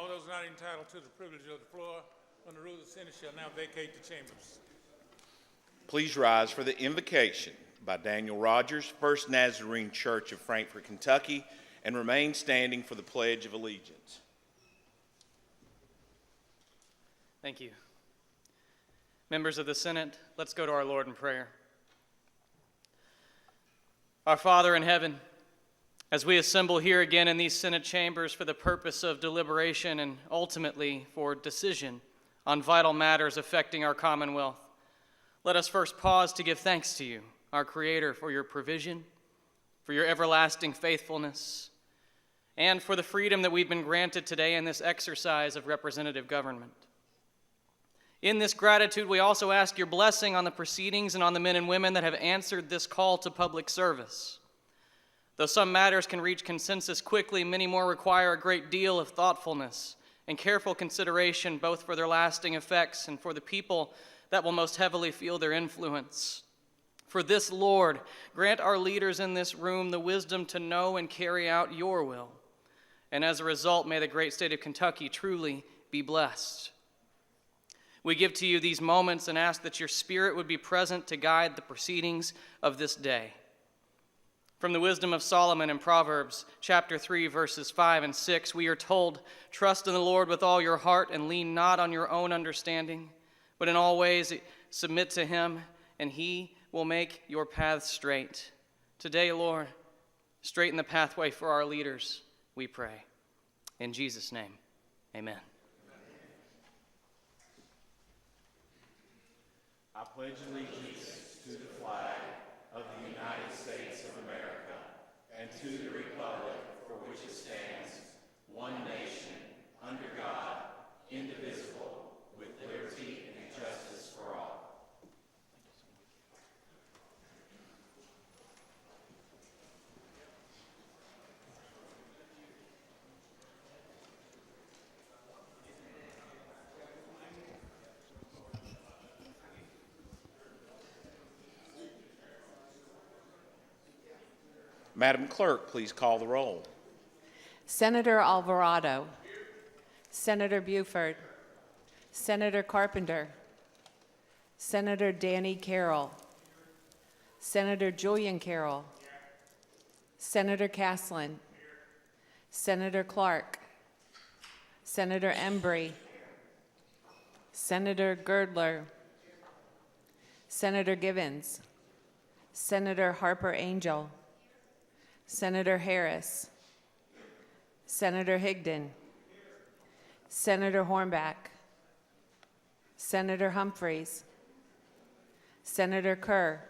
All those not entitled to the privilege of the floor under the rules of the Senate shall now vacate the chambers. Please rise for the invocation by Daniel Rogers, First Nazarene Church of Frankfort, Kentucky, and remain standing for the Pledge of Allegiance. Thank you. Members of the Senate, let's go to our Lord in prayer. Our Father in heaven, as we assemble here again in these Senate chambers for the purpose of deliberation and ultimately for decision on vital matters affecting our commonwealth, let us first pause to give thanks to you, our Creator, for your provision, for your everlasting faithfulness, and for the freedom that we've been granted today in this exercise of representative government. In this gratitude, we also ask your blessing on the proceedings and on the men and women that have answered this call to public service. Though some matters can reach consensus quickly, many more require a great deal of thoughtfulness and careful consideration, both for their lasting effects and for the people that will most heavily feel their influence. For this, Lord, grant our leaders in this room the wisdom to know and carry out your will. And as a result, may the great state of Kentucky truly be blessed. We give to you these moments and ask that your Spirit would be present to guide the proceedings of this day. From the wisdom of Solomon in Proverbs chapter 3, verses 5 and 6, we are told, "Trust in the Lord with all your heart and lean not on your own understanding, but in all ways submit to him, and he will make your paths straight." Today, Lord, straighten the pathway for our leaders, we pray. In Jesus' name, amen. I pledge allegiance to the flag of the United States of America and to the republic for which it stands, one nation, under God, indivisible, with liberty and justice for all. Madam Clerk, please call the roll. Senator Alvarado. Senator Buford. Senator Carpenter. Senator Danny Carroll. Senator Julian Carroll. Senator Caslin. Senator Clark. Senator Embry. Senator Girdler. Senator Givens. Senator Harper Angel. Senator Harris. Senator Higdon. Senator Hornback. Senator Humphreys. Senator Kerr.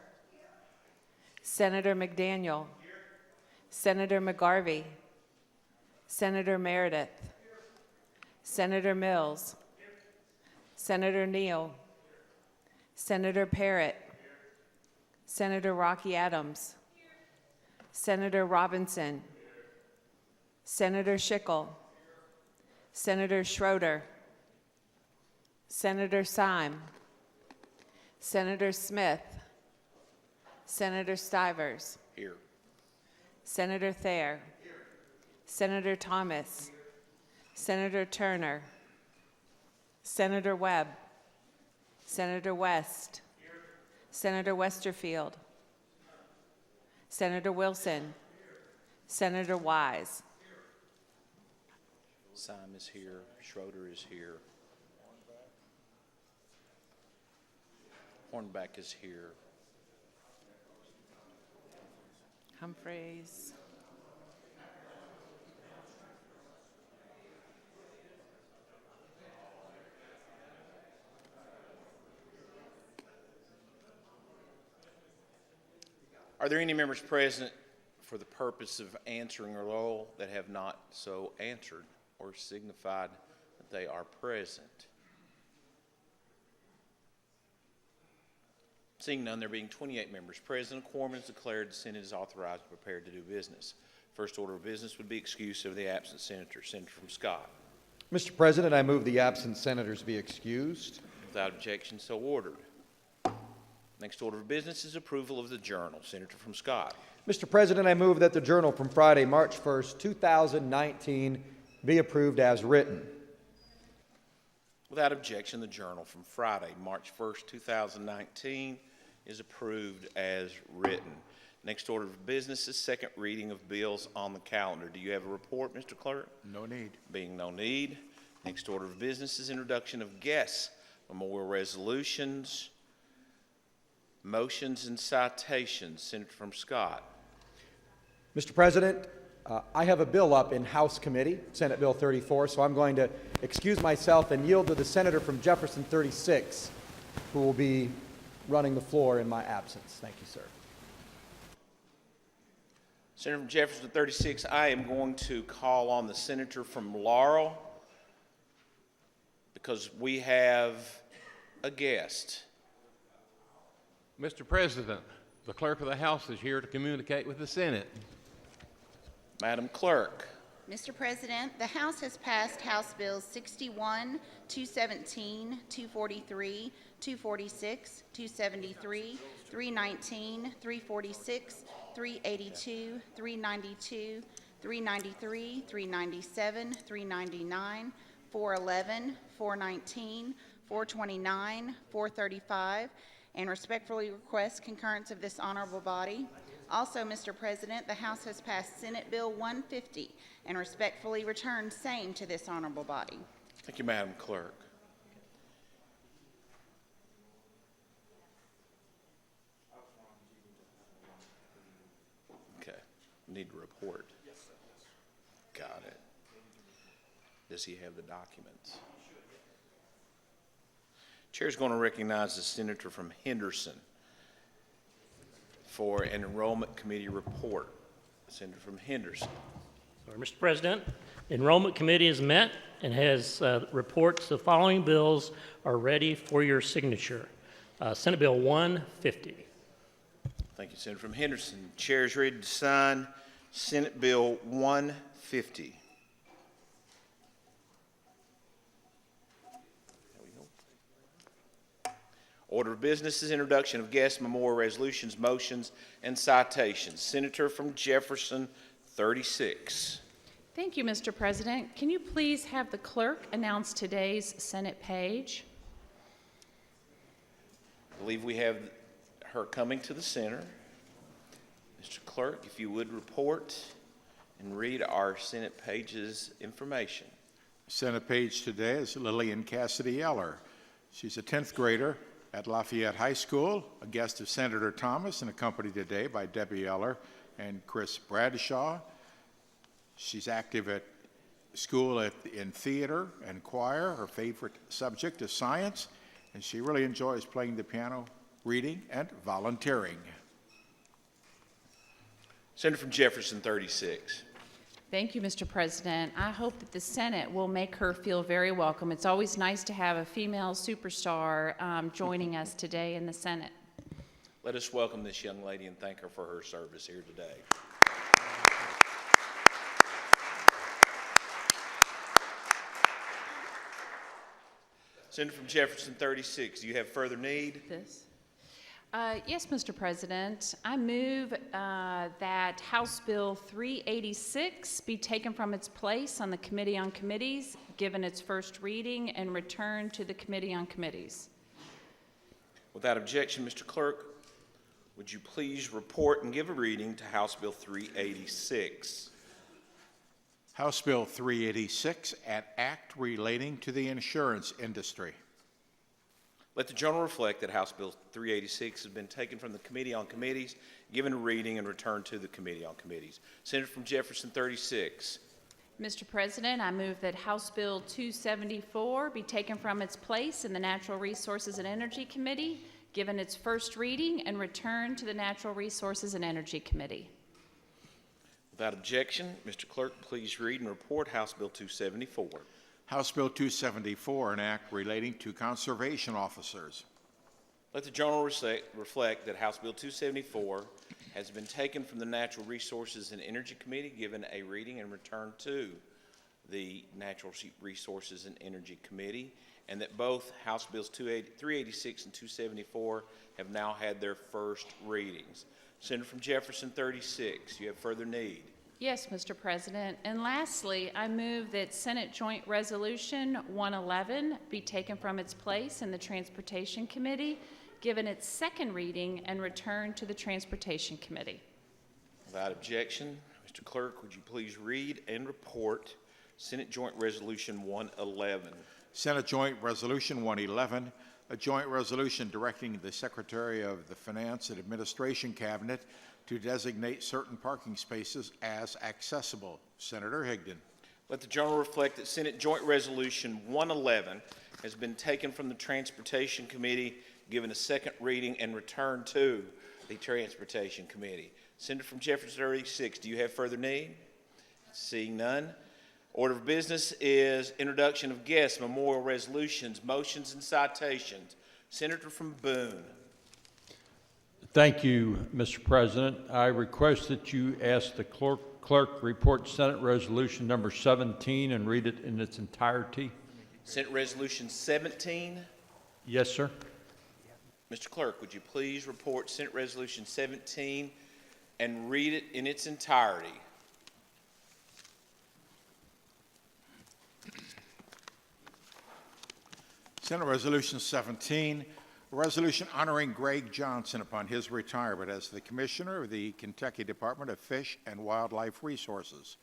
Senator McDaniel. Senator McGarvey. Senator Meredith. Senator Mills. Senator Neal. Senator Parrott. Senator Rocky Adams. Senator Robinson. Senator Schickel. Senator Schroeder. Senator Syme. Senator Smith. Senator Stivers. Here. Senator Thayer. Senator Thomas. Senator Turner. Senator Webb. Senator West. Senator Westerfield. Senator Wilson. Senator Wise. Syme is here. Schroeder is here. Hornback is here. Humphreys. Are there any members present for the purpose of answering a roll that have not so answered or signified that they are present? Seeing none, there being 28 members present, a quorum is declared. The Senate is authorized and prepared to do business. First order of business would be excuse of the absent senator. Senator from Scott. Mr. President, I move the absent senators be excused. Without objection, so ordered. Next order of business is approval of the journal. Senator from Scott. Mr. President, I move that the journal from Friday, March 1st, 2019 be approved as written. Without objection, the journal from Friday, March 1st, 2019 is approved as written. Next order of business is second reading of bills on the calendar. Do you have a report, Mr. Clerk? No need. Being no need, next order of business is introduction of guests, memorial resolutions, motions, and citations. Senator from Scott. Mr. President, I have a bill up in House Committee, Senate Bill 34, so I'm going to excuse myself and yield to the senator from Jefferson 36, who will be running the floor in my absence. Thank you, sir. Senator from Jefferson 36, I am going to call on the senator from Laurel because we have a guest. Mr. President, the clerk of the House is here to communicate with the Senate. Madam Clerk. Mr. President, the House has passed House Bills 61, 217, 243, 246, 273, 319, 346, 382, 392, 393, 397, 399, 411, 419, 429, 435, and respectfully request concurrence of this honorable body. Also, Mr. President, the House has passed Senate Bill 150 and respectfully returned same to this honorable body. Thank you, Madam Clerk. Okay, need to report. Yes, sir. Got it. Does he have the documents? Chair's going to recognize the senator from Henderson for an enrollment committee report. Senator from Henderson. Sorry, Mr. President, the Enrollment Committee has met and has reports the following bills are ready for your signature. Senate Bill 150. Thank you, Senator from Henderson. Chair is ready to sign Senate Bill 150. There we go. Order of business is introduction of guests, memorial resolutions, motions, and citations. Senator from Jefferson, 36. Thank you, Mr. President. Can you please have the clerk announce today's Senate page? I believe we have her coming to the center. Mr. Clerk, if you would report and read our Senate page's information. Senate page today is Lillian Cassidy Eller. She's a 10th grader at Lafayette High School, a guest of Senator Thomas, and accompanied today by Debbie Eller and Chris Bradshaw. She's active at school in theater and choir. Her favorite subject is science, and she really enjoys playing the piano, reading, and volunteering. Senator from Jefferson, 36. Thank you, Mr. President. I hope that the Senate will make her feel very welcome. It's always nice to have a female superstar joining us today in the Senate. Let us welcome this young lady and thank her for her service here today. Senator from Jefferson, 36. Do you have further need? This. Yes, Mr. President. I move that House Bill 386 be taken from its place on the Committee on Committees, given its first reading, and returned to the Committee on Committees. Without objection, Mr. Clerk, would you please report and give a reading to House Bill 386? House Bill 386, an act relating to the insurance industry. Let the journal reflect that House Bill 386 has been taken from the Committee on Committees, given a reading, and returned to the Committee on Committees. Senator from Jefferson, 36. Mr. President, I move that House Bill 274 be taken from its place in the Natural Resources and Energy Committee, given its first reading, and returned to the Natural Resources and Energy Committee. Without objection, Mr. Clerk, please read and report House Bill 274. House Bill 274, an act relating to conservation officers. Let the journal reflect that House Bill 274 has been taken from the Natural Resources and Energy Committee, given a reading, and returned to the Natural Resources and Energy Committee, and that both House Bills 386 and 274 have now had their first readings. Senator from Jefferson, 36. You have further need. Yes, Mr. President. And lastly, I move that Senate Joint Resolution 111 be taken from its place in the Transportation Committee, given its second reading, and returned to the Transportation Committee. Without objection, Mr. Clerk, would you please read and report Senate Joint Resolution 111? Senate Joint Resolution 111, a joint resolution directing the Secretary of the Finance and Administration Cabinet to designate certain parking spaces as accessible. Senator Higdon. Let the journal reflect that Senate Joint Resolution 111 has been taken from the Transportation Committee, given a second reading, and returned to the Transportation Committee. Senator from Jefferson 36, do you have further need? Seeing none. Order of business is introduction of guests, memorial resolutions, motions, and citations. Senator from Boone. Thank you, Mr. President. I request that you ask the clerk report Senate Resolution number 17 and read it in its entirety. Senate Resolution 17. Yes, sir. Mr. Clerk, would you please report Senate Resolution 17 and read it in its entirety? Senate Resolution 17, a resolution honoring Greg Johnson upon his retirement as the Commissioner of the Kentucky Department of Fish and Wildlife Resources.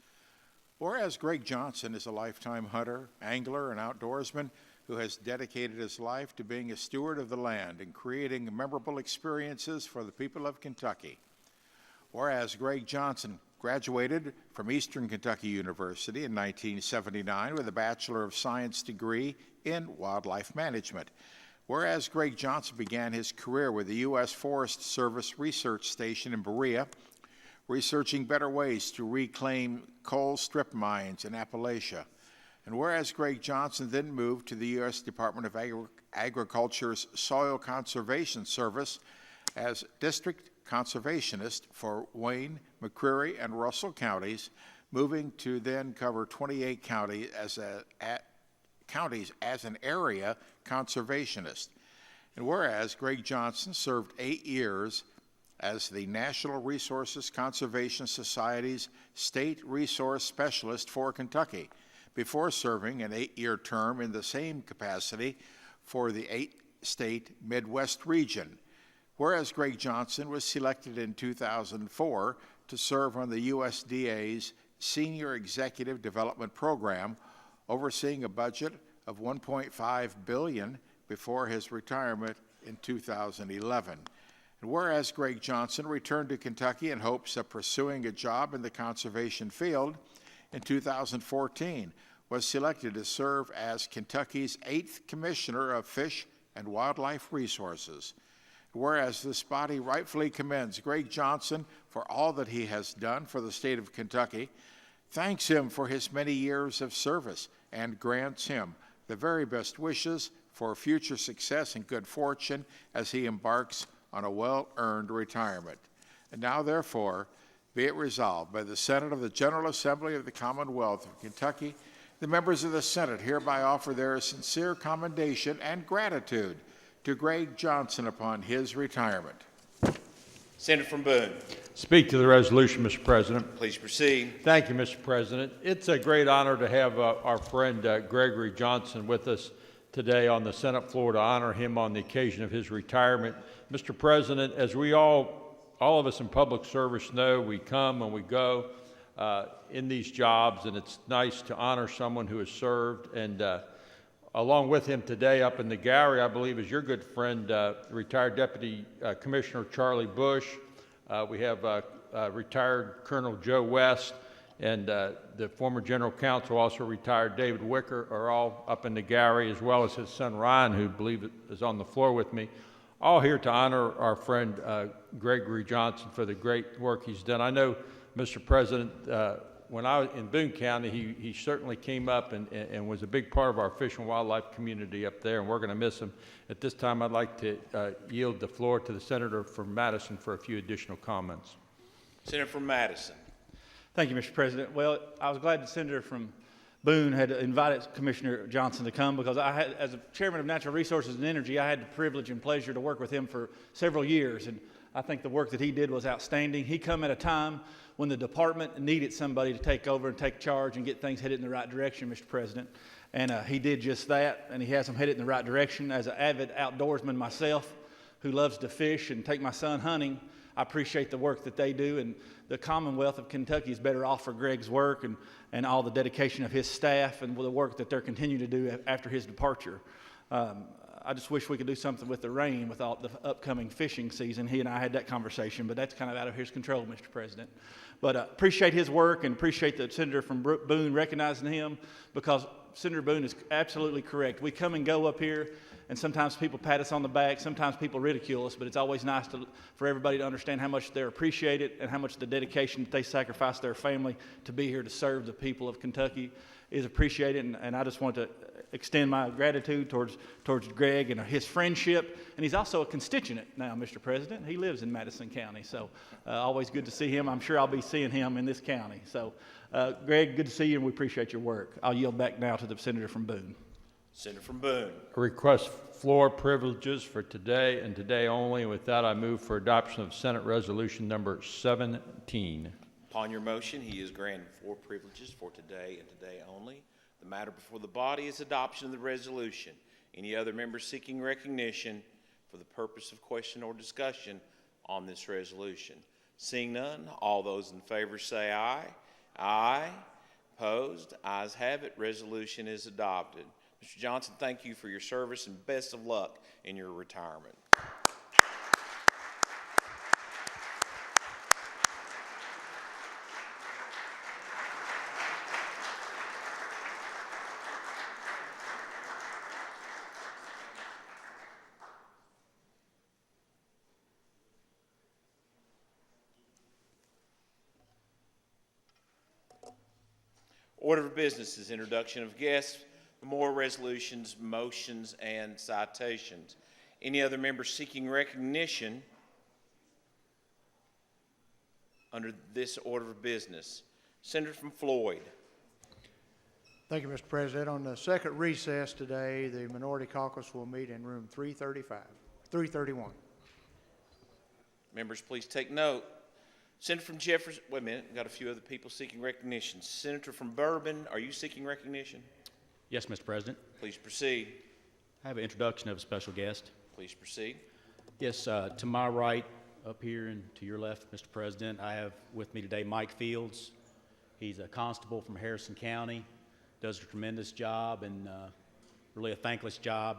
Whereas Greg Johnson is a lifetime hunter, angler, and outdoorsman who has dedicated his life to being a steward of the land and creating memorable experiences for the people of Kentucky. Whereas Greg Johnson graduated from Eastern Kentucky University in 1979 with a Bachelor of Science degree in Wildlife Management. Whereas Greg Johnson began his career with the U.S. Forest Service Research Station in Berea, researching better ways to reclaim coal strip mines in Appalachia. And whereas Greg Johnson then moved to the U.S. Department of Agriculture's Soil Conservation Service as District Conservationist for Wayne, McCreary, and Russell counties, moving to then cover 28 counties as an area conservationist. And whereas Greg Johnson served 8 years as the National Resources Conservation Society's State Resource Specialist for Kentucky, before serving an 8-year term in the same capacity for the 8-state Midwest region. Whereas Greg Johnson was selected in 2004 to serve on the USDA's Senior Executive Development Program, overseeing a budget of $1.5 billion before his retirement in 2011. And whereas Greg Johnson returned to Kentucky in hopes of pursuing a job in the conservation field, in 2014 was selected to serve as Kentucky's 8th Commissioner of Fish and Wildlife Resources. Whereas this body rightfully commends Greg Johnson for all that he has done for the state of Kentucky, thanks him for his many years of service, and grants him the very best wishes for future success and good fortune as he embarks on a well-earned retirement. And now, therefore, be it resolved by the Senate of the General Assembly of the Commonwealth of Kentucky, the members of the Senate hereby offer their sincere commendation and gratitude to Greg Johnson upon his retirement. Senator from Boone. Speak to the resolution, Mr. President. Please proceed. Thank you, Mr. President. It's a great honor to have our friend Gregory Johnson with us today on the Senate floor to honor him on the occasion of his retirement. Mr. President, as we all of us in public service know, we come and we go in these jobs, and it's nice to honor someone who has served. And along with him today up in the gallery, I believe, is your good friend, retired Deputy Commissioner Charlie Bush. We have retired Colonel Joe West, and the former General Counsel, also retired David Wicker, are all up in the gallery, as well as his son Ryan, who I believe is on the floor with me, all here to honor our friend Gregory Johnson for the great work he's done. I know, Mr. President, when I was in Boone County, he certainly came up and was a big part of our fish and wildlife community up there, and we're going to miss him. At this time, I'd like to yield the floor to the Senator from Madison for a few additional comments. Senator from Madison. Thank you, Mr. President. Well, I was glad the Senator from Boone had invited Commissioner Johnson to come, because I had, as a chairman of Natural Resources and Energy, I had the privilege and pleasure to work with him for several years, and I think the work that he did was outstanding. He come at a time when the department needed somebody to take over and take charge and get things headed in the right direction, Mr. President. And he did just that, and he has them headed in the right direction. As an avid outdoorsman myself who loves to fish and take my son hunting, I appreciate the work that they do, and the Commonwealth of Kentucky is better off for Greg's work and all the dedication of his staff and the work that they're continuing to do after his departure. I just wish we could do something with the rain with all the upcoming fishing season. He and I had that conversation, but that's kind of out of his control, Mr. President. But appreciate his work and appreciate the Senator from Boone recognizing him, because Senator Boone is absolutely correct. We come and go up here, and sometimes people pat us on the back, sometimes people ridicule us, but it's always nice for everybody to understand how much they're appreciated and how much the dedication that they sacrifice their family to be here to serve the people of Kentucky is appreciated. And I just want to extend my gratitude towards Greg and his friendship. And he's also a constituent now, Mr. President. He lives in Madison County, so always good to see him. I'm sure I'll be seeing him in this county. So, Greg, good to see you, and we appreciate your work. I'll yield back now to the Senator from Boone. Senator from Boone. I request floor privileges for today and today only. With that, I move for adoption of Senate Resolution number 17. Upon your motion, he is granted floor privileges for today and today only. The matter before the body is adoption of the resolution. Any other member seeking recognition for the purpose of question or discussion on this resolution? Seeing none, all those in favor say aye. Aye. Opposed? Ayes have it. Resolution is adopted. Mr. Johnson, thank you for your service and best of luck in your retirement. Order of business is introduction of guests, memorial resolutions, motions, and citations. Any other member seeking recognition under this order of business? Senator from Floyd. Thank you, Mr. President. On the second recess today, the Minority Caucus will meet in room 331. Members, please take note. Senator from Jefferson, wait a minute, we've got a few other people seeking recognition. Senator from Bourbon, are you seeking recognition? Yes, Mr. President. Please proceed. I have an introduction of a special guest. Please proceed. Yes, to my right, up here, and to your left, Mr. President, I have with me today Mike Fields. He's a constable from Harrison County, does a tremendous job and really a thankless job,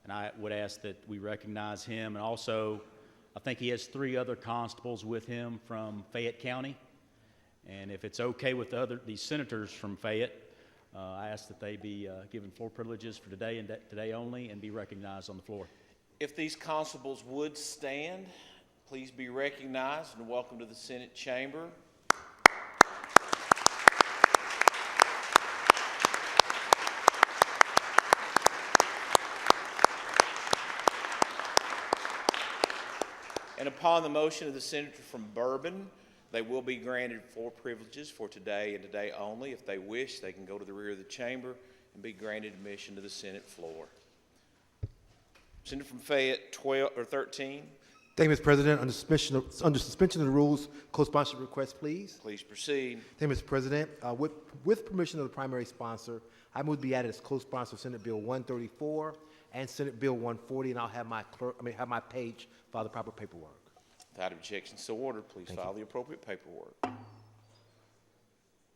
and I would ask that we recognize him. And also, I think he has 3 other constables with him from Fayette County, and if it's okay with these senators from Fayette, I ask that they be given floor privileges for today and today only and be recognized on the floor. If these constables would stand, please be recognized and welcome to the Senate chamber. And upon the motion of the senator from Bourbon, they will be granted floor privileges for today and today only. If they wish, they can go to the rear of the chamber and be granted admission to the Senate floor. Senator from Fayette, 13. Thank you, Mr. President. Under suspension of the rules, co-sponsorship request, please. Please proceed. Thank you, Mr. President. With permission of the primary sponsor, I move to be added as co-sponsor of Senate Bill 134 and Senate Bill 140, and I'll have my page file the proper paperwork. Without objection, so ordered. Please file the appropriate paperwork.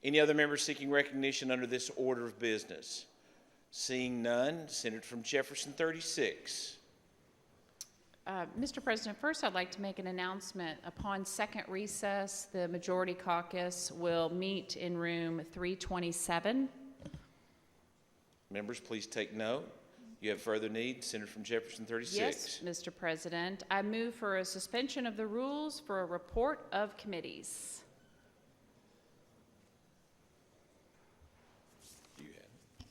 Any other members seeking recognition under this order of business? Seeing none, Senator from Jefferson, 36. Mr. President, first I'd like to make an announcement. Upon second recess, the Majority Caucus will meet in room 327. Members, please take note. You have further need. Senator from Jefferson, 36. Yes, Mr. President. I move for a suspension of the rules for a report of committees. You have it.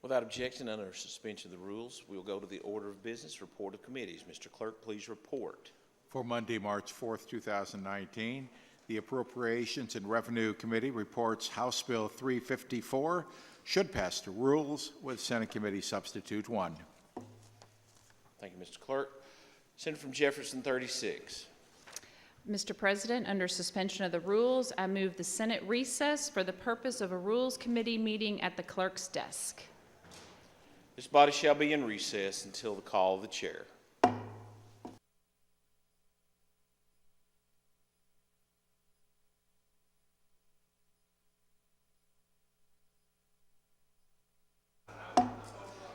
Without objection, under suspension of the rules, we will go to the order of business, report of committees. Mr. Clerk, please report. For Monday, March 4th, 2019, the Appropriations and Revenue Committee reports House Bill 354, should pass the rules with Senate Committee Substitute 1. Thank you, Mr. Clerk. Senator from Jefferson, 36. Mr. President, under suspension of the rules, I move the Senate recess for the purpose of a Rules Committee meeting at the clerk's desk. This body shall be in recess until the call of the chair.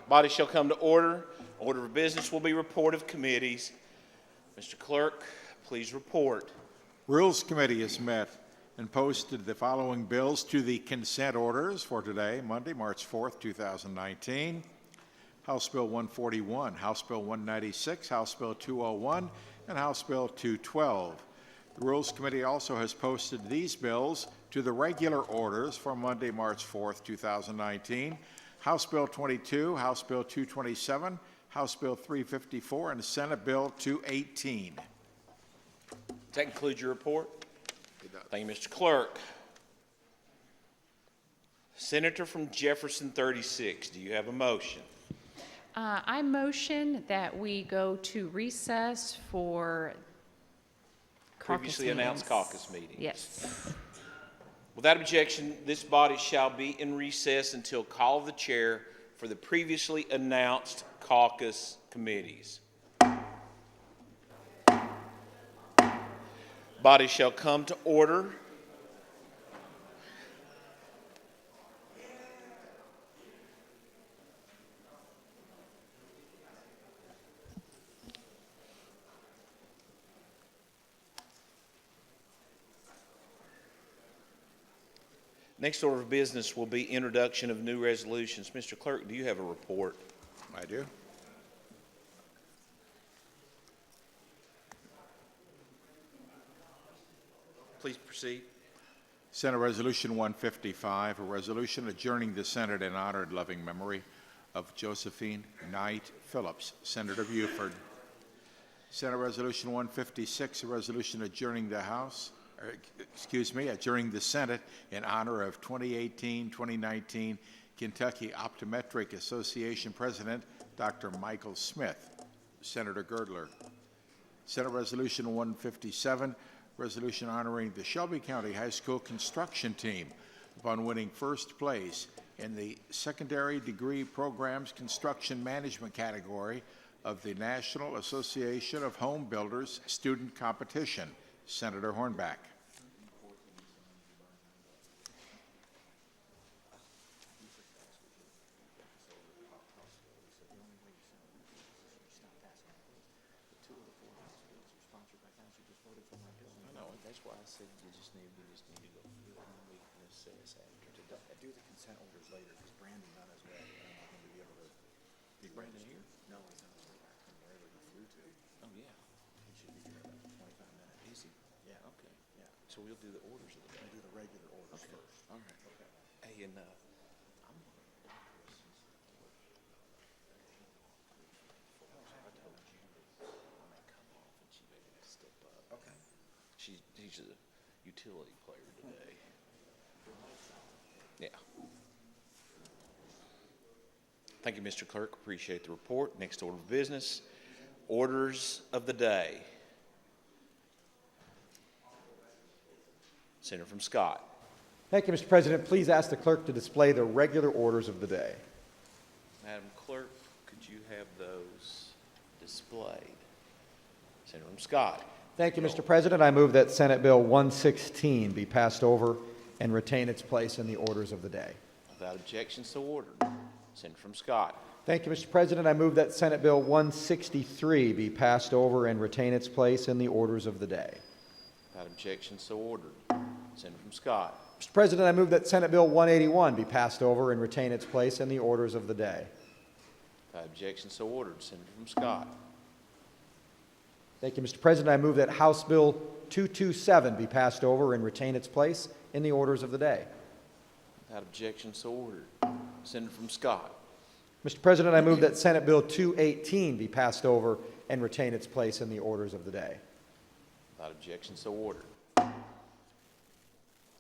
Body shall come to order. Order of business will be report of committees. Mr. Clerk, please report. Rules Committee has met and posted the following bills to the consent orders for today, Monday, March 4th, 2019. House Bill 141, House Bill 196, House Bill 201, and House Bill 212. The Rules Committee also has posted these bills to the regular orders for Monday, March 4th, 2019. House Bill 22, House Bill 227, House Bill 354, and Senate Bill 218. Does that conclude your report? Thank you, Mr. Clerk. Senator from Jefferson, 36. Do you have a motion? I motion that we go to recess for Previously announced caucus meetings. Yes. Without objection, this body shall be in recess until call of the chair for the previously announced caucus committees. Body shall come to order. Next order of business will be introduction of new resolutions. Mr. Clerk, do you have a report? I do. Please proceed. Senate Resolution 155, a resolution adjourning the Senate in honor and loving memory of Josephine Knight Phillips, Senator of Beaufort. Senate Resolution 156, a resolution adjourning the House, adjourning the Senate in honor of 2018-2019 Kentucky Optometric Association President Dr. Michael Smith, Senator Girdler. Senate Resolution 157, resolution honoring the Shelby County High School construction team upon winning first place in the Secondary Degree Programs Construction Management category of the National Association of Home Builders Student Competition. Senator Hornback. That's why I said we just need to go through it and we can assess after today. Do the consent orders later, because Brandon's not as well. I'm not going to be able to. Is Brandon here? No, he's not from wherever he flew to. Oh, yeah. He should be here in about 25 minutes. Is he? Yeah. Okay. Yeah. So we'll do the orders of the day. Do the regular orders Okay. first. All right. Okay. Hey, and she's a utility player today. Yeah. Thank you, Mr. Clerk. Appreciate the report. Next order of business, orders of the day. Senator from Scott. Thank you, Mr. President. Please ask the clerk to display the regular orders of the day. Madam Clerk, could you have those displayed? Senator from Scott. Thank you, Mr. President. I move that Senate Bill 116 be passed over and retain its place in the orders of the day. Without objection, so ordered. Senator from Scott. Thank you, Mr. President. I move that Senate Bill 163 be passed over and retain its place in the orders of the day. Without objection, so ordered. Senator from Scott. Mr. President, I move that Senate Bill 181 be passed over and retain its place in the orders of the day. Without objection, so ordered. Senator from Scott. Thank you, Mr. President. I move that House Bill 227 be passed over and retain its place in the orders of the day. Without objection, so ordered. Senator from Scott. Mr. President, I move that Senate Bill 218 be passed over and retain its place in the orders of the day. Without objection, so ordered.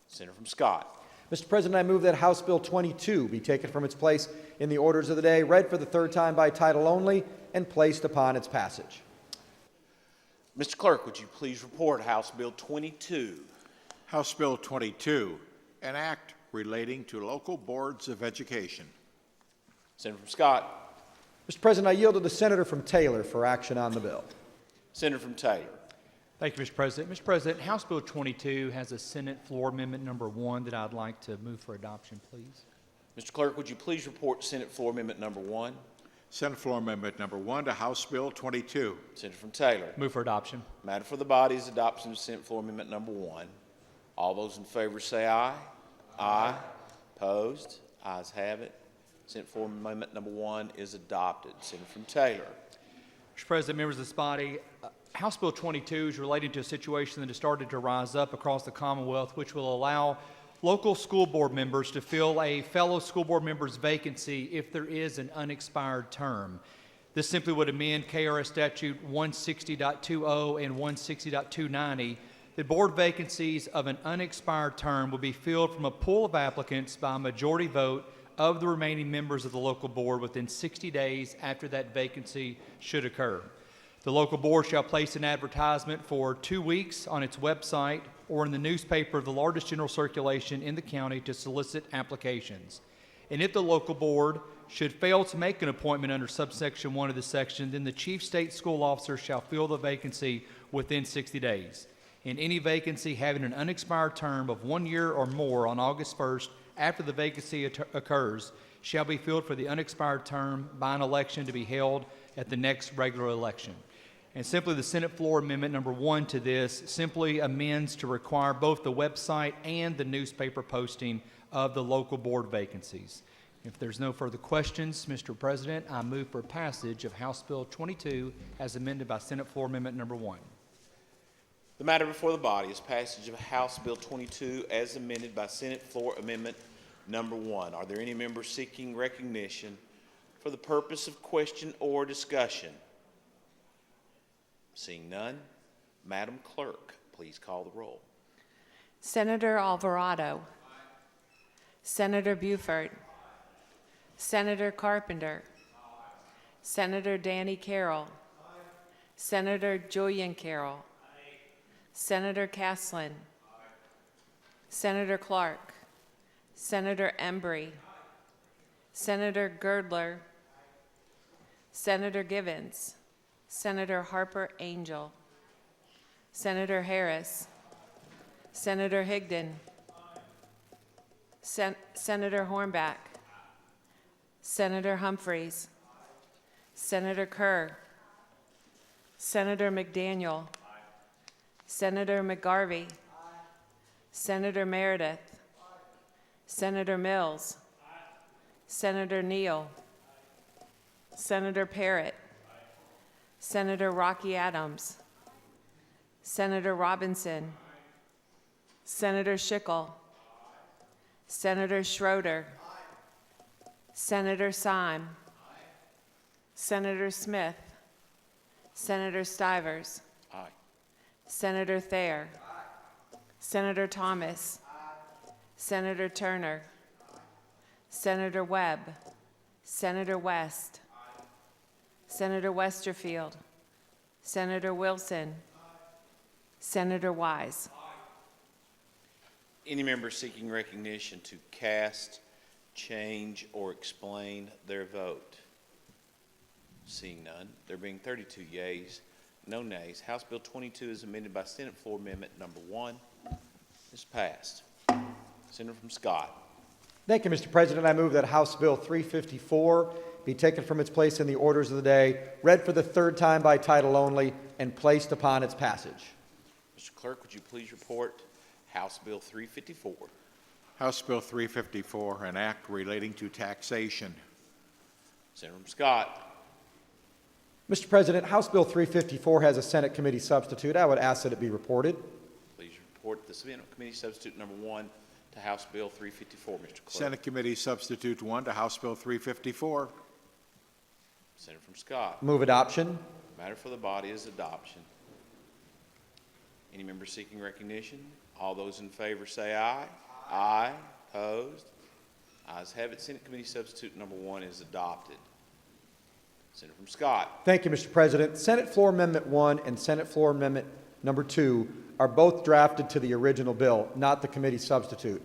Senator from Scott. Mr. President, I move that House Bill 22 be taken from its place in the orders of the day, read for the third time by title only, and placed upon its passage. Mr. Clerk, would you please report House Bill 22? House Bill 22, an act relating to local boards of education. Senator from Scott. Mr. President, I yield to the senator from Taylor for action on the bill. Senator from Taylor. Thank you, Mr. President. Mr. President, House Bill 22 has a Senate floor amendment number 1 that I'd like to move for adoption, please. Mr. Clerk, would you please report Senate Floor Amendment number 1? Senate Floor Amendment number 1 to House Bill 22. Senator from Taylor. Move for adoption. Matter for the body is adoption of Senate Floor Amendment number 1. All those in favor say aye. Aye. Opposed? Ayes have it. Senate Floor Amendment number 1 is adopted. Senator from Taylor. Mr. President, members of this body, House Bill 22 is relating to a situation that has started to rise up across the Commonwealth, which will allow local school board members to fill a fellow school board member's vacancy if there is an unexpired term. This simply would amend KRS Statute 160.20 and 160.290. The board vacancies of an unexpired term will be filled from a pool of applicants by a majority vote of the remaining members of the local board within 60 days after that vacancy should occur. The local board shall place an advertisement for 2 weeks on its website or in the newspaper of the largest general circulation in the county to solicit applications. And if the local board should fail to make an appointment under subsection 1 of this section, then the chief state school officer shall fill the vacancy within 60 days. And any vacancy having an unexpired term of 1 year or more on August 1st after the vacancy occurs shall be filled for the unexpired term by an election to be held at the next regular election. And simply the Senate floor amendment number 1 to this simply amends to require both the website and the newspaper posting of the local board vacancies. If there's no further questions, Mr. President, I move for passage of House Bill 22 as amended by Senate floor amendment number 1. The matter before the body is passage of House Bill 22 as amended by Senate Floor Amendment number 1. Are there any members seeking recognition for the purpose of question or discussion? Seeing none, Madam Clerk, please call the roll. Senator Alvarado. Senator Buford. Senator Carpenter. Senator Danny Carroll. Senator Julian Carroll. Senator Caslin. Senator Clark. Senator Embry. Senator Girdler. Senator Givens. Senator Harper Angel. Senator Harris. Senator Higdon. Senator Hornback. Senator Humphreys. Senator Kerr. Senator McDaniel. Senator McGarvey. Senator Meredith. Senator Mills. Senator Neal. Senator Parrott. Senator Rocky Adams. Senator Robinson. Senator Schickel. Senator Schroeder. Senator Syme. Senator Smith. Senator Stivers. Aye. Senator Thayer. Senator Thomas. Senator Turner. Senator Webb. Senator West. Senator Westerfield. Senator Wilson. Senator Wise. Any member seeking recognition to cast, change, or explain their vote? Seeing none, there being 32 yeas, no nays, House Bill 22 is amended by Senate Floor Amendment number 1 is passed. Senator from Scott. Thank you, Mr. President. I move that House Bill 354 be taken from its place in the orders of the day, read for the third time by title only, and placed upon its passage. Mr. Clerk, would you please report House Bill 354? House Bill 354, an act relating to taxation. Senator from Scott. Mr. President, House Bill 354 has a Senate committee substitute. I would ask that it be reported. Please report the Senate Committee Substitute number 1 to House Bill 354, Mr. Clerk. Senate Committee Substitute 1 to House Bill 354. Senator from Scott. Move adoption. Matter for the body is adoption. Any member seeking recognition? All those in favor say aye. Aye. Opposed? Ayes have it. Senate Committee Substitute number 1 is adopted. Senator from Scott. Thank you, Mr. President. Senate Floor Amendment 1 and Senate Floor Amendment number 2 are both drafted to the original bill, not the committee substitute.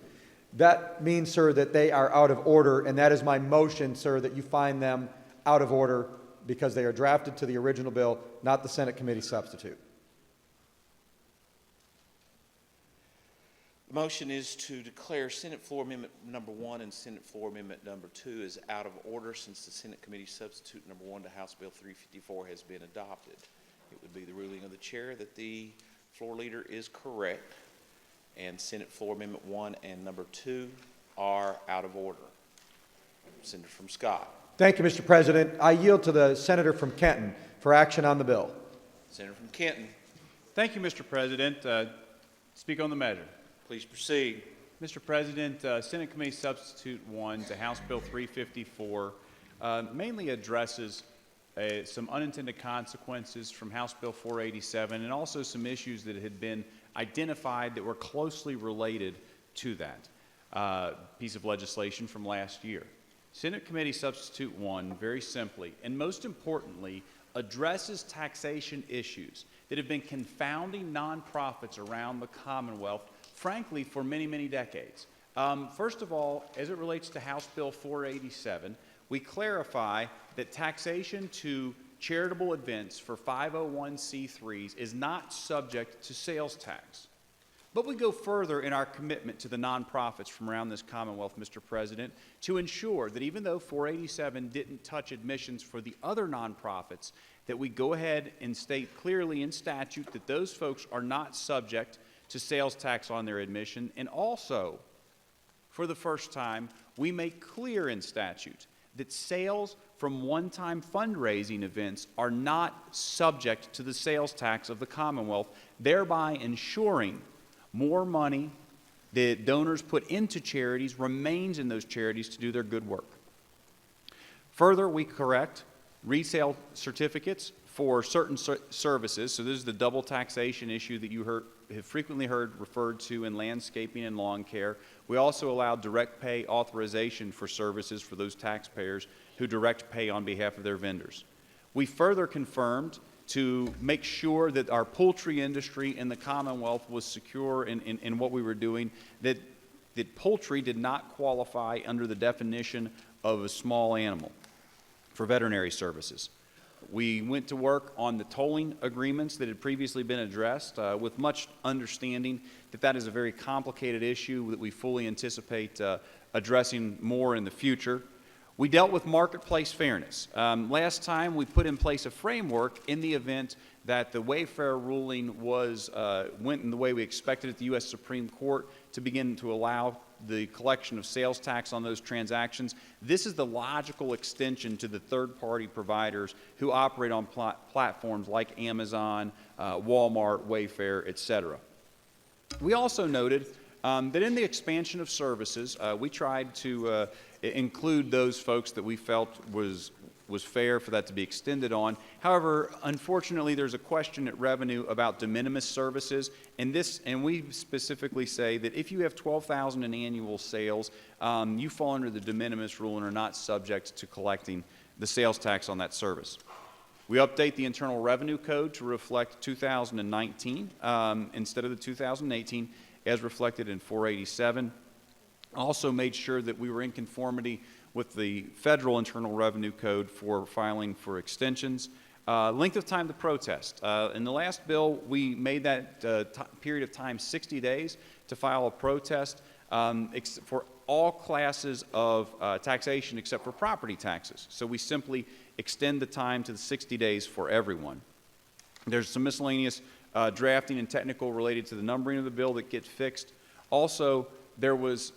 That means, sir, that they are out of order, and that is my motion, sir, that you find them out of order because they are drafted to the original bill, not the Senate committee substitute. The motion is to declare Senate Floor Amendment number 1 and Senate Floor Amendment number 2 as out of order since the Senate Committee Substitute number 1 to House Bill 354 has been adopted. It would be the ruling of the chair that the floor leader is correct, and Senate Floor Amendment 1 and number 2 are out of order. Senator from Scott. Thank you, Mr. President. I yield to the senator from Kenton for action on the bill. Senator from Kenton. Thank you, Mr. President. Speak on the measure. Please proceed. Mr. President, Senate Committee Substitute 1 to House Bill 354 mainly addresses some unintended consequences from House Bill 487 and also some issues that had been identified that were closely related to that piece of legislation from last year. Senate Committee Substitute 1, very simply and most importantly, addresses taxation issues that have been confounding nonprofits around the Commonwealth, frankly, for many, many decades. First of all, as it relates to House Bill 487, we clarify that taxation to charitable events for 501c3s is not subject to sales tax. But we go further in our commitment to the nonprofits from around this Commonwealth, Mr. President, to ensure that even though 487 didn't touch admissions for the other nonprofits, that we go ahead and state clearly in statute that those folks are not subject to sales tax on their admission. And also, for the first time, we make clear in statute that sales from one-time fundraising events are not subject to the sales tax of the Commonwealth, thereby ensuring more money that donors put into charities remains in those charities to do their good work. Further, we correct resale certificates for certain services. So this is the double taxation issue that you have frequently heard referred to in landscaping and lawn care. We also allow direct pay authorization for services for those taxpayers who direct pay on behalf of their vendors. We further confirmed to make sure that our poultry industry in the Commonwealth was secure in what we were doing, that poultry did not qualify under the definition of a small animal for veterinary services. We went to work on the tolling agreements that had previously been addressed with much understanding that that is a very complicated issue that we fully anticipate addressing more in the future. We dealt with marketplace fairness. Last time we put in place a framework in the event that the Wayfair ruling went in the way we expected at the U.S. Supreme Court to begin to allow the collection of sales tax on those transactions. This is the logical extension to the third-party providers who operate on platforms like Amazon, Walmart, Wayfair, etc. We also noted that in the expansion of services, we tried to include those folks that we felt was fair for that to be extended on. However, unfortunately, there's a question at revenue about de minimis services, and we specifically say that if you have $12,000 in annual sales, you fall under the de minimis rule and are not subject to collecting the sales tax on that service. We update the Internal Revenue Code to reflect 2019 instead of the 2018 as reflected in 487. Also made sure that we were in conformity with the federal Internal Revenue Code for filing for extensions. Length of time to protest. In the last bill, we made that period of time 60 days to file a protest for all classes of taxation except for property taxes. So we simply extend the time to the 60 days for everyone. There's some miscellaneous drafting and technical related to the numbering of the bill that get fixed. Also, there was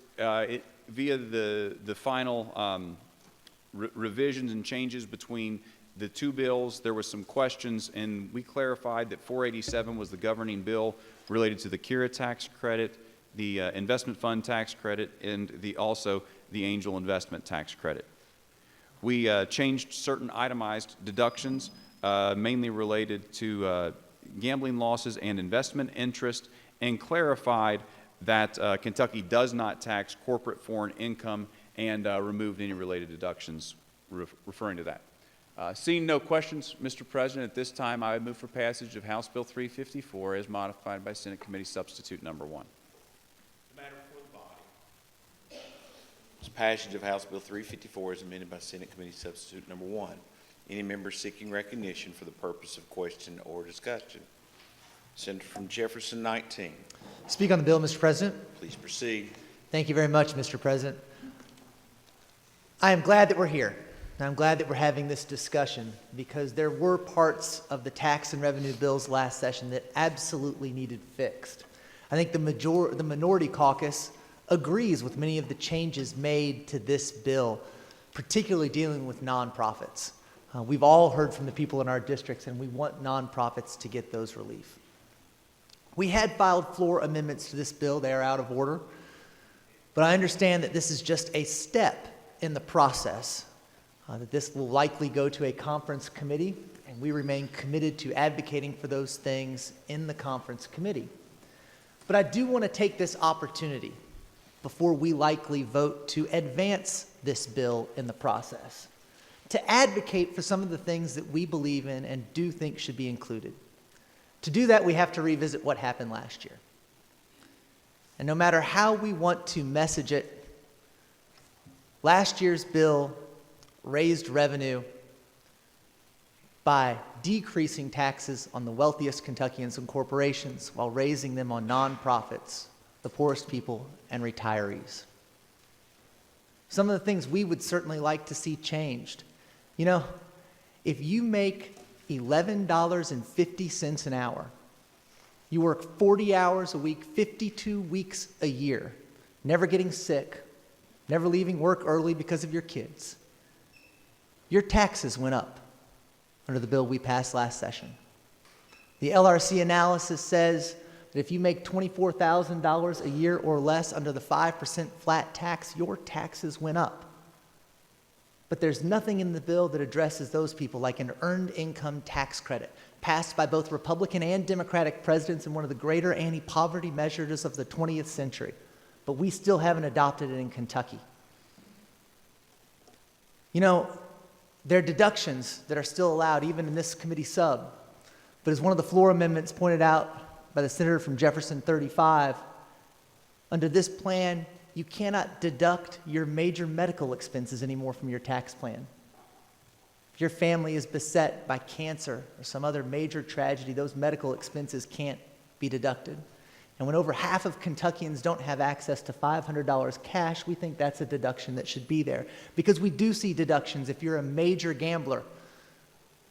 via the final revisions and changes between the two bills, there were some questions, and we clarified that 487 was the governing bill related to the KET tax credit, the investment fund tax credit, and also the angel investment tax credit. We changed certain itemized deductions, mainly related to gambling losses and investment interest, and clarified that Kentucky does not tax corporate foreign income and removed any related deductions referring to that. Seeing no questions, Mr. President, at this time I would move for passage of House Bill 354 as modified by Senate Committee Substitute Number 1. The matter before the body is passage of House Bill 354 as amended by Senate Committee Substitute Number 1. Any member seeking recognition for the purpose of question or discussion? Senator from Jefferson, 19. Speak on the bill, Mr. President. Please proceed. Thank you very much, Mr. President. I am glad that we're here. And I'm glad that we're having this discussion because there were parts of the tax and revenue bills last session that absolutely needed fixed. I think the minority caucus agrees with many of the changes made to this bill, particularly dealing with nonprofits. We've all heard from the people in our districts, and we want nonprofits to get those relief. We had filed floor amendments to this bill. They are out of order. But I understand that this is just a step in the process, that this will likely go to a conference committee, and we remain committed to advocating for those things in the conference committee. But I do want to take this opportunity before we likely vote to advance this bill in the process, to advocate for some of the things that we believe in and do think should be included. To do that, we have to revisit what happened last year. And no matter how we want to message it, last year's bill raised revenue by decreasing taxes on the wealthiest Kentuckians and corporations while raising them on nonprofits, the poorest people, and retirees. Some of the things we would certainly like to see changed. You know, if you make $11.50 an hour, you work 40 hours a week, 52 weeks a year, never getting sick, never leaving work early because of your kids, your taxes went up under the bill we passed last session. The LRC analysis says that if you make $24,000 a year or less under the 5% flat tax, your taxes went up. But there's nothing in the bill that addresses those people, like an earned income tax credit, passed by both Republican and Democratic presidents in one of the greater anti-poverty measures of the 20th century. But we still haven't adopted it in Kentucky. You know, there are deductions that are still allowed, even in this committee sub. But as one of the floor amendments pointed out by the senator from Jefferson 35, under this plan, you cannot deduct your major medical expenses anymore from your tax plan. If your family is beset by cancer or some other major tragedy, those medical expenses can't be deducted. And when over half of Kentuckians don't have access to $500 cash, we think that's a deduction that should be there. Because we do see deductions if you're a major gambler.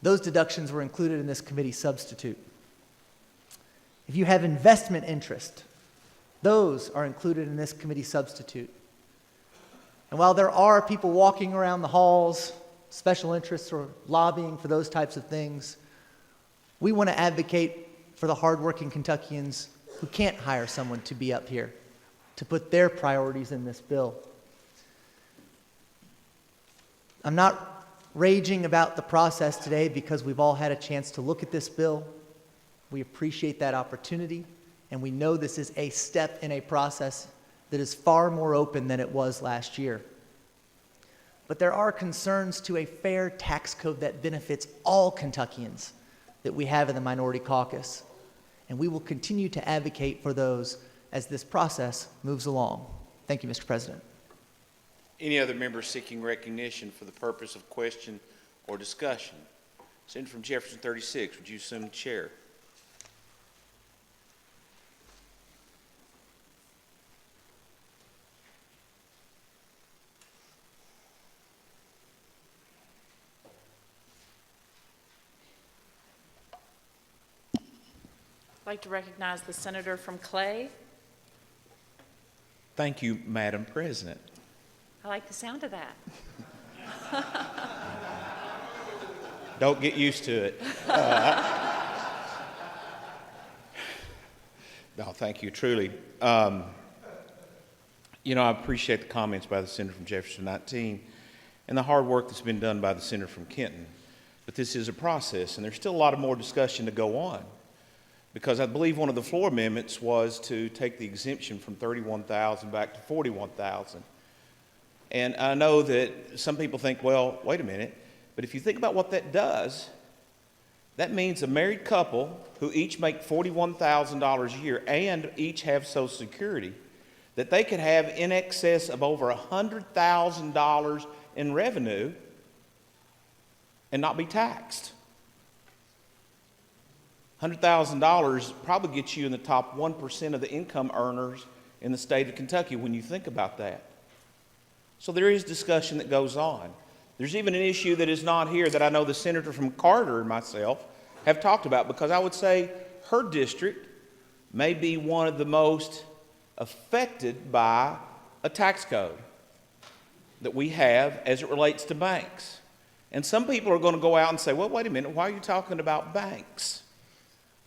Those deductions were included in this committee substitute. If you have investment interest, those are included in this committee substitute. And while there are people walking around the halls, special interests or lobbying for those types of things, we want to advocate for the hardworking Kentuckians who can't hire someone to be up here to put their priorities in this bill. I'm not raging about the process today because we've all had a chance to look at this bill. We appreciate that opportunity, and we know this is a step in a process that is far more open than it was last year. But there are concerns to a fair tax code that benefits all Kentuckians that we have in the minority caucus. And we will continue to advocate for those as this process moves along. Thank you, Mr. President. Any other member seeking recognition for the purpose of question or discussion? Senator from Jefferson 36, would you assume the chair? I'd like to recognize the senator from Clay. Thank you, Madam President. I like the sound of that. Don't get used to it. No, thank you, truly. You know, I appreciate the comments by the senator from Jefferson 19 and the hard work that's been done by the senator from Kenton. But this is a process, and there's still a lot of more discussion to go on. because I believe one of the floor amendments was to take the exemption from 31,000 back to 41,000. And I know that some people think, well, wait a minute, but if you think about what that does, that means a married couple who each make $41,000 a year and each have Social Security, that they could have in excess of over $100,000 in revenue and not be taxed. $100,000 probably gets you in the top 1% of the income earners in the state of Kentucky when you think about that. So there is discussion that goes on. There's even an issue that is not here that I know the senator from Carter and myself have talked about, because I would say her district may be one of the most affected by a tax code that we have as it relates to banks. And some people are going to go out and say, well, wait a minute, why are you talking about banks?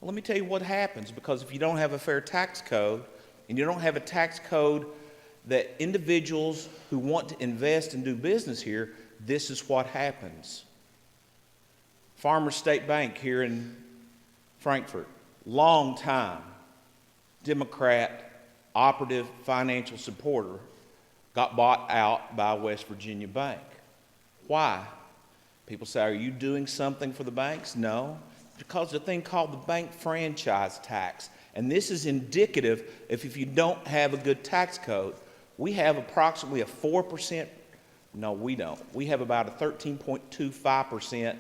Well, let me tell you what happens, because if you don't have a fair tax code, and you don't have a tax code that individuals who want to invest and do business here, this is what happens. Farmers State Bank here in Frankfort, long time Democrat operative financial supporter, got bought out by West Virginia Bank. Why? People say, are you doing something for the banks? No, because of a thing called the bank franchise tax. And this is indicative of if you don't have a good tax code. We have approximately a 4%, no, we don't. We have about a 13.25%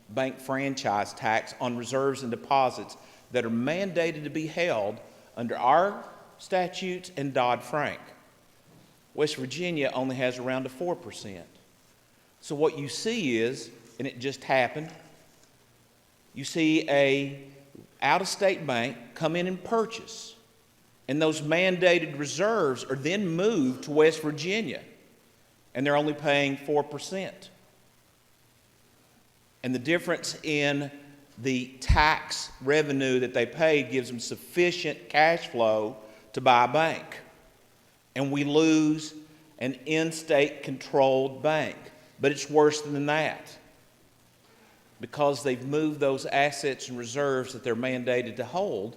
bank franchise tax on reserves and deposits that are mandated to be held under our statutes and Dodd-Frank. West Virginia only has around a 4%. So what you see is, and it just happened, you see a out-of-state bank come in and purchase, and those mandated reserves are then moved to West Virginia, and they're only paying 4%. And the difference in the tax revenue that they pay gives them sufficient cash flow to buy a bank. And we lose an in-state controlled bank. But it's worse than that, because they've moved those assets and reserves that they're mandated to hold.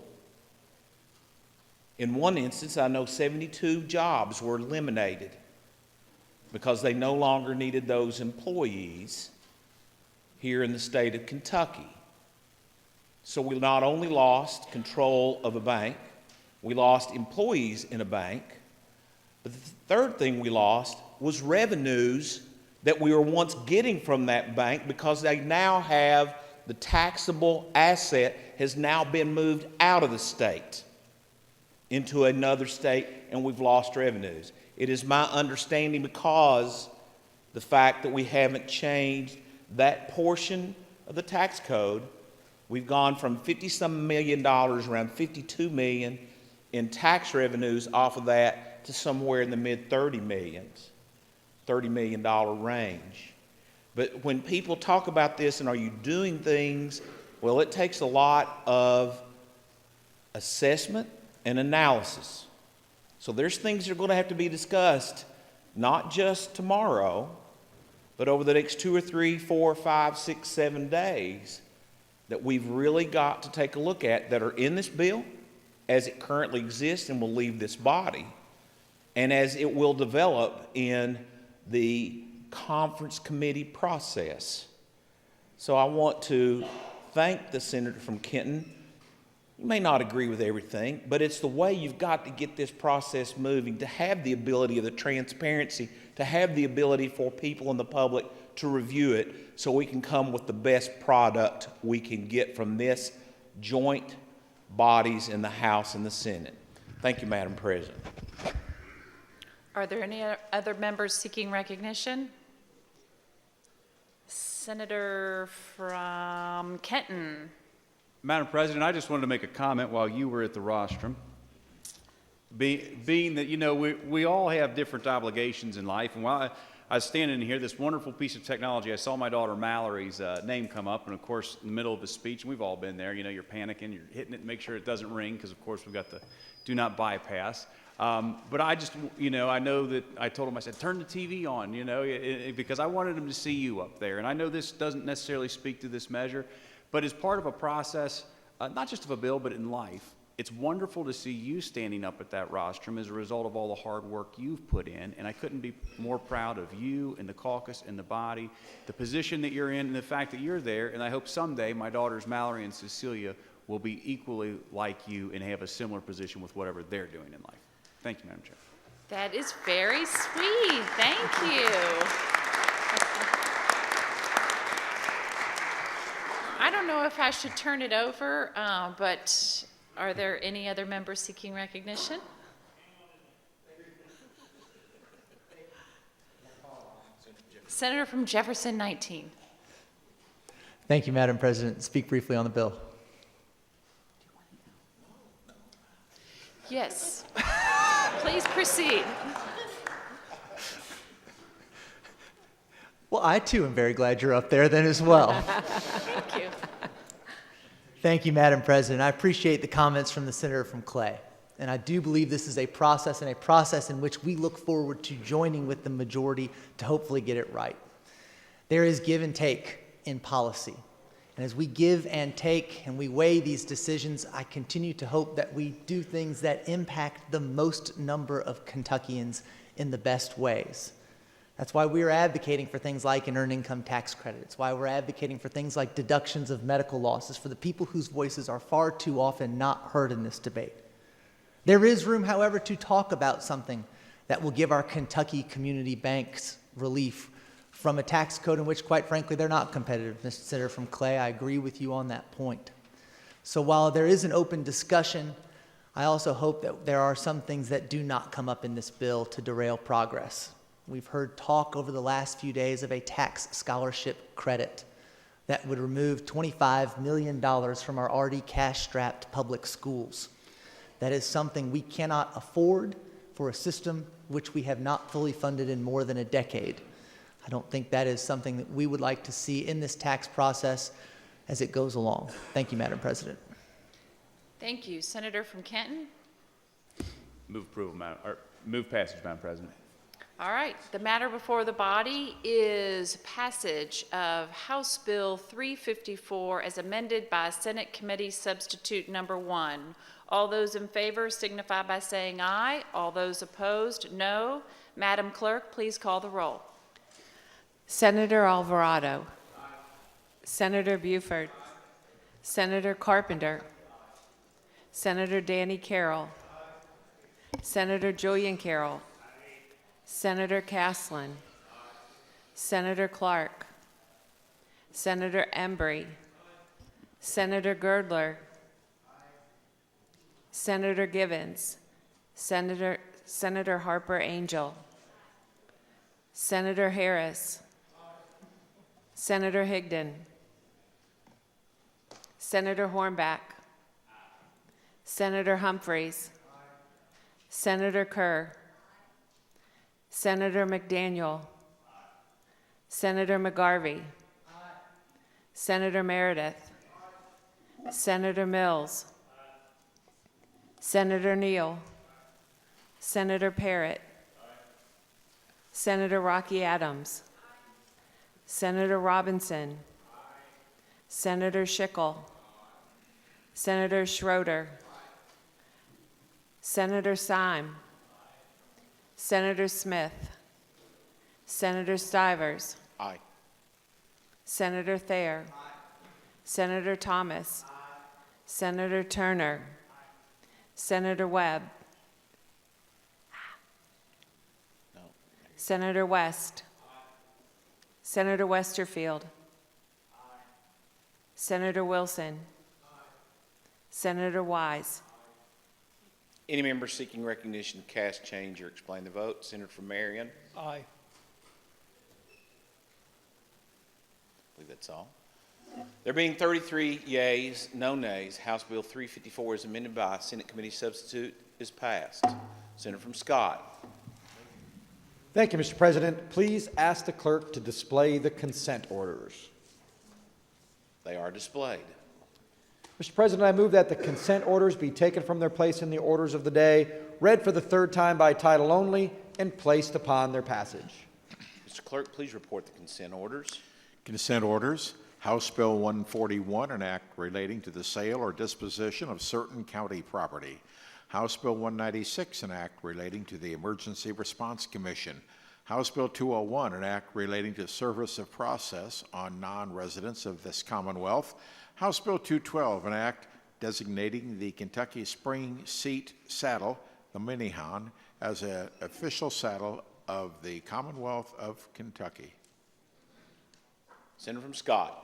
In one instance, I know 72 jobs were eliminated because they no longer needed those employees here in the state of Kentucky. So we not only lost control of a bank, we lost employees in a bank, but the third thing we lost was revenues that we were once getting from that bank, because they now have the taxable asset has now been moved out of the state into another state, and we've lost revenues. It is my understanding, because the fact that we haven't changed that portion of the tax code, we've gone from $50-some million, around $52 million in tax revenues off of that, to somewhere in the mid-30 millions. $30 million range. But when people talk about this and are you doing things, well, it takes a lot of assessment and analysis. So there's things that are going to have to be discussed, not just tomorrow, but over the next 2 or 3, 4, 5, 6, 7 days, that we've really got to take a look at, that are in this bill as it currently exists and will leave this body, and as it will develop in the conference committee process. So I want to thank the senator from Kenton. You may not agree with everything, but it's the way you've got to get this process moving, to have the ability of the transparency, to have the ability for people in the public to review it, so we can come with the best product we can get from this joint bodies in the House and the Senate. Thank you, Madam President. Are there any other members seeking recognition? Senator from Kenton. Madam President, I just wanted to make a comment while you were at the rostrum. Being that, you know, we all have different obligations in life, and while I was standing here, this wonderful piece of technology, I saw my daughter Mallory's name come up, and of course, in the middle of the speech, and we've all been there, you know, you're panicking, you're hitting it to make sure it doesn't ring, because of course we've got the do not bypass. But I just, you know, I know that I told him, I said, turn the TV on, you know, because I wanted him to see you up there. And I know this doesn't necessarily speak to this measure, but as part of a process not just of a bill, but in life. It's wonderful to see you standing up at that rostrum as a result of all the hard work you've put in, and I couldn't be more proud of you and the caucus and the body, the position that you're in, and the fact that you're there, and I hope someday my daughters Mallory and Cecilia will be equally like you and have a similar position with whatever they're doing in life. Thank you, Madam Chair. That is very sweet. Thank you. I don't know if I should turn it over, but are there any other members seeking recognition? Senator from Jefferson 19. Thank you, Madam President. Speak briefly on the bill. Yes. Please proceed. Well, I too am very glad you're up there then as well. Thank you. Thank you, Madam President. I appreciate the comments from the Senator from Clay. And I do believe this is a process, and a process in which we look forward to joining with the majority to hopefully get it right. There is give and take in policy. And as we give and take and we weigh these decisions, I continue to hope that we do things that impact the most number of Kentuckians in the best ways. That's why we are advocating for things like an earned income tax credit. It's why we're advocating for things like deductions of medical losses for the people whose voices are far too often not heard in this debate. There is room, however, to talk about something that will give our Kentucky community banks relief from a tax code in which, quite frankly, they're not competitive. Mr. Senator from Clay, I agree with you on that point. So while there is an open discussion, I also hope that there are some things that do not come up in this bill to derail progress. We've heard talk over the last few days of a tax scholarship credit that would remove $25 million from our already cash-strapped public schools. That is something we cannot afford for a system which we have not fully funded in more than a decade. I don't think that is something that we would like to see in this tax process as it goes along. Thank you, Madam President. Thank you. Senator from Kenton. Move approval, move passage, Madam President. All right. The matter before the body is passage of House Bill 354 as amended by Senate Committee Substitute Number 1. All those in favor signify by saying aye. All those opposed, no. Madam Clerk, please call the roll. Senator Alvarado. Senator Buford. Senator Carpenter. Senator Danny Carroll. Senator Julian Carroll. Senator Caslin. Senator Clark. Senator Embry. Senator Girdler. Senator Givens. Senator Harper Angel. Senator Harris. Senator Higdon. Senator Hornback. Senator Humphreys. Senator Kerr. Senator McDaniel. Senator McGarvey. Senator Meredith. Senator Mills. Senator Neal. Senator Parrott. Senator Rocky Adams. Senator Robinson. Senator Schickel. Senator Schroeder. Senator Syme. Senator Smith. Senator Stivers. Aye. Senator Thayer. Senator Thomas. Senator Turner. Senator Webb. Senator West. Senator Westerfield. Senator Wilson. Senator Wise. Any member seeking recognition to cast, change, or explain the vote? Senator from Marion. Aye. I believe that's all. There being 33 yeas, no nays, House Bill 354 as amended by Senate Committee Substitute is passed. Senator from Scott. Thank you, Mr. President. Please ask the clerk to display the consent orders. They are displayed. Mr. President, I move that the consent orders be taken from their place in the orders of the day, read for the third time by title only, and placed upon their passage. Mr. Clerk, please report the consent orders. Consent orders. House Bill 141, an act relating to the sale or disposition of certain county property. House Bill 196, an act relating to the Emergency Response Commission. House Bill 201, an act relating to service of process on non-residents of this Commonwealth. House Bill 212, an act designating the Kentucky Spring Seat Saddle, the Minnehahan, as an official saddle of the Commonwealth of Kentucky. Senator from Scott.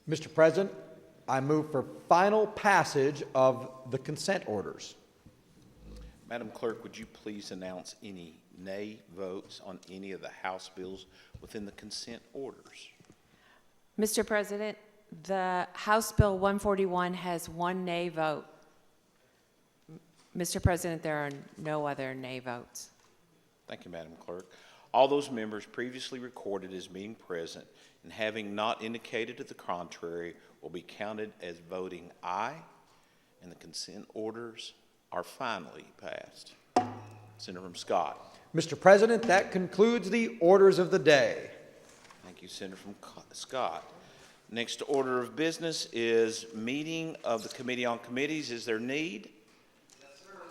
Mr. President, I move for final passage of the consent orders. Madam Clerk, would you please announce any nay votes on any of the House bills within the consent orders? Mr. President, the House Bill 141 has one nay vote. Mr. President, there are no other nay votes. Thank you, Madam Clerk. All those members previously recorded as being present and having not indicated to the contrary will be counted as voting aye, and the consent orders are finally passed. Senator from Scott. Mr. President, that concludes the orders of the day. Thank you, Senator from Scott. Next order of business is meeting of the Committee on Committees. Is there need? Yes, sir.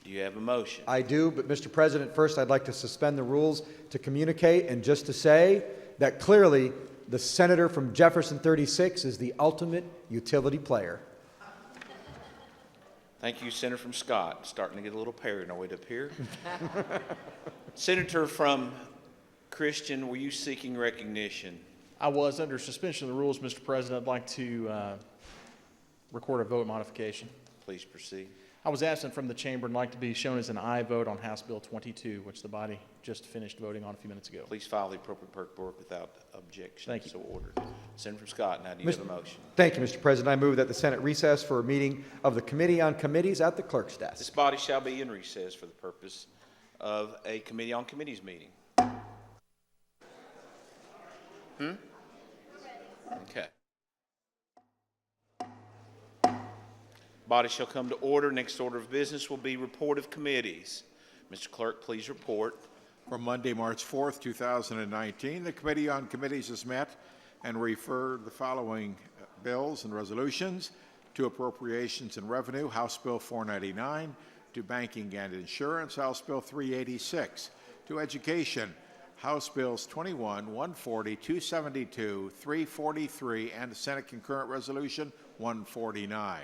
Do you have a motion? I do, but Mr. President, first I'd like to suspend the rules to communicate and just to say that clearly the senator from Jefferson 36 is the ultimate utility player. Thank you, Senator from Scott. Starting to get a little paranoid up here. Senator from Christian, were you seeking recognition? I was. Under suspension of the rules, Mr. President, I'd like to record a vote modification. Please proceed. I was absent from the chamber and like to be shown as an aye vote on House Bill 22, which the body just finished voting on a few minutes ago. Please file the appropriate paperwork without objection. Thank you. So ordered. Senator from Scott, now do you have a motion? Thank you, Mr. President. I move that the Senate recess for a meeting of the Committee on Committees at the clerk's desk. This body shall be in recess for the purpose of a Committee on Committees meeting. Okay. Body shall come to order. Next order of business will be report of committees. Mr. Clerk, please report. For Monday, March 4th, 2019, the Committee on Committees has met and referred the following bills and resolutions: to Appropriations and Revenue, House Bill 499, to Banking and Insurance, House Bill 386, to Education, House Bills 21, 140, 272, 343, and Senate Concurrent Resolution 149.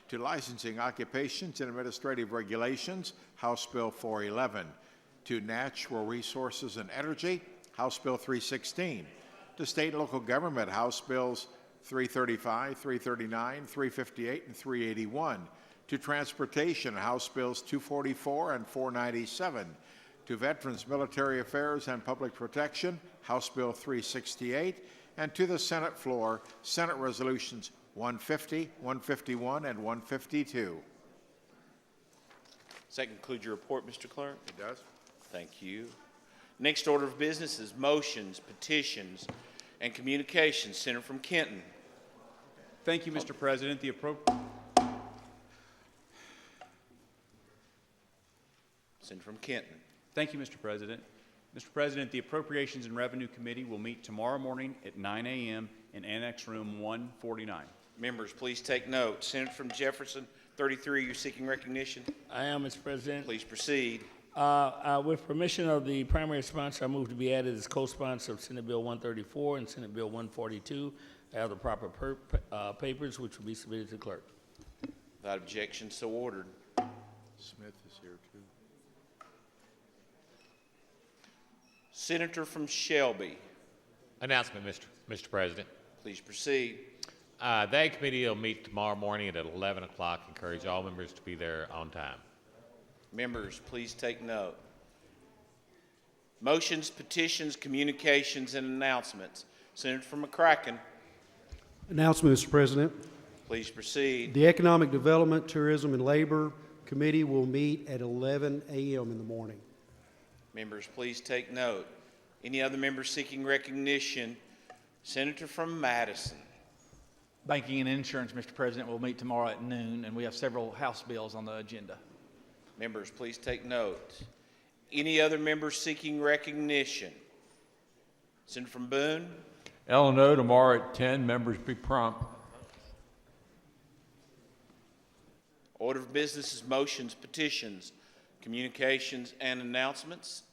To Licensing, Occupations, and Administrative Regulations, House Bill 411. To Natural Resources and Energy, House Bill 316. To State and Local Government, House Bills 335, 339, 358, and 381. To Transportation, House Bills 244 and 497. To Veterans, Military Affairs, and Public Protection, House Bill 368. And to the Senate floor, Senate Resolutions 150, 151, and 152. Does that conclude your report, Mr. Clerk? It does. Thank you. Next order of business is motions, petitions, and communications. Senator from Kenton. Thank you, Mr. President. Senator from Kenton. Thank you, Mr. President. Mr. President, the Appropriations and Revenue Committee will meet tomorrow morning at 9 a.m. in Annex Room 149. Members, please take note. Senator from Jefferson, 33, you're seeking recognition? I am, Mr. President. Please proceed. With permission of the primary sponsor, I move to be added as co-sponsor of Senate Bill 134 and Senate Bill 142. I have the proper papers, which will be submitted to the clerk. Without objection, so ordered. Smith is here, too. Senator from Shelby. Announcement, Mr. President. Please proceed. The Ag Committee will meet tomorrow morning at 11 o'clock. Encourage all members to be there on time. Members, please take note. Motions, petitions, communications, and announcements. Senator from McCracken. Announcement, Mr. President. Please proceed. The Economic Development, Tourism, and Labor Committee will meet at 11 a.m. in the morning. Members, please take note. Any other members seeking recognition? Senator from Madison. Banking and Insurance, Mr. President, will meet tomorrow at noon, and we have several House bills on the agenda. Members, please take note. Any other members seeking recognition? Senator from Boone. L&O tomorrow at 10. Members be prompt. Order of business is motions, petitions, communications, and announcements.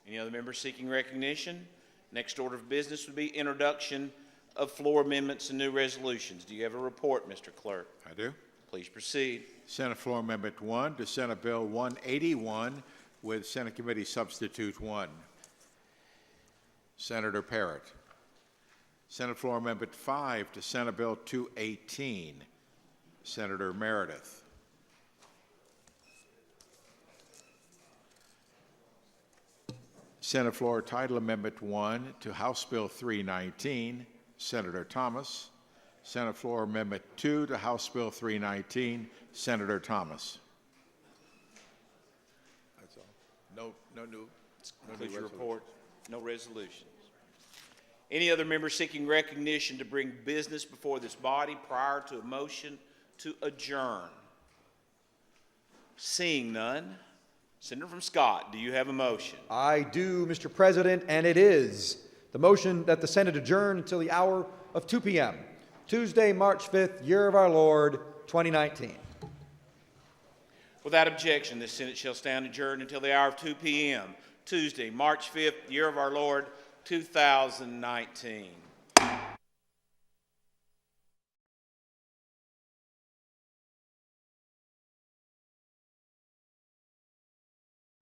Any other members seeking recognition? Next order of business would be introduction of floor amendments and new resolutions. Do you have a report, Mr. Clerk? I do. Please proceed. Senate Floor Amendment 1 to Senate Bill 181 with Senate Committee Substitute 1. Senator Parrott. Senate Floor Amendment 5 to Senate Bill 218. Senator Meredith. Senate Floor Title Amendment 1 to House Bill 319. Senator Thomas. Senate Floor Amendment 2 to House Bill 319, Senator Thomas. That's all. No new report. No resolutions. Any other member seeking recognition to bring business before this body prior to a motion to adjourn? Seeing none. Senator from Scott, do you have a motion? I do, Mr. President, and it is the motion that the Senate adjourn until the hour of 2 p.m. Tuesday, March 5th, year of our Lord, 2019. Without objection, this Senate shall stand adjourned until the hour of 2 p.m. Tuesday, March 5th, year of our Lord, 2019.